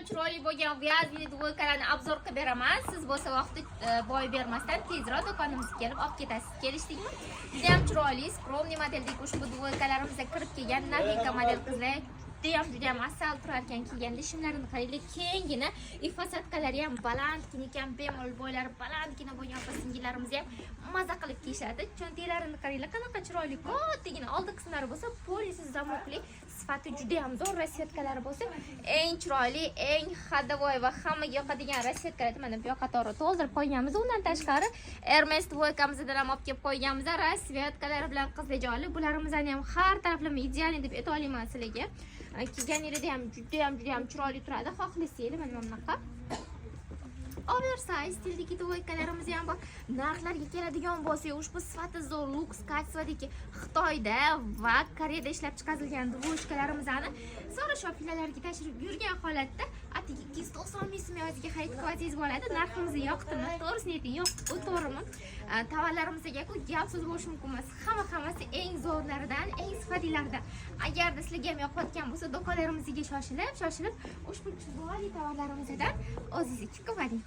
chiroyli bo'lgan vyazli dvoykalarni obzor qilib beraman. Siz bo'lsa vaqtni boy bermasdan tezroq do'konimizga kelib olib ketasiz. Kelishdikmi? Juda ham chiroyli, skromniy modeldagi ushbu dvoykalarimizga kirib kelgan novinka model qizlar juda ham asal turar ekan kiyganda. Shimlarini qaranglar, kengina, ifosatkalari ham balandgina ekan, bemalol bo'ylari balandgina bo'lgan opa-singillarimiz ham maza qilib kiyishadi. Cho'ntaklarini qaranglar, qanaqa chiroyli, kattagina. Oldi qismlari bo'lsa polisiz zamokli, sifati juda ham zo'r, rasvetkalari bo'lsa eng chiroyli, eng hadavoy va hammaga yoqadigan rasvetkalar. Mana bu yoqqa to'g'ri to'ldirib qo'yganmiz. Undan tashqari Hermes dvoykamizdan ham olib kelib qo'yganmiz. Rasvetkalari bilan qizlajonli. Bularimizni ham har taraflama ideal deb ayta olaman sizlarga. Kiyganingizda ham juda ham chiroyli turadi. Xohlasanglar mana bunaqa oversize stildagi dvoykalarimiz ham bor. Narxlarga keladigan bo'lsak, ushbu sifati zo'r luks kачестводagi Xitoyda va Koreyada ishlab chiqarilgan dvoykalarimizni Sora shopilarga tashrif yurgan holatda atigi 290 ming so'm yoziga xarid qilsangiz bo'ladi. Narximiz yoqdimi? To'g'risini ayting, yo'q, u to'g'rimi? Tovarlarimizga-ku gap so'z bo'lishi mumkin emas. Hammasi eng zo'rlaridan, eng sifatlilaridan. Agarda sizlarga ham yoqayotgan bo'lsa, do'konlarimizga shoshilib ushbu chiroyli tovarlarimizdan o'zingiz chiqib oling.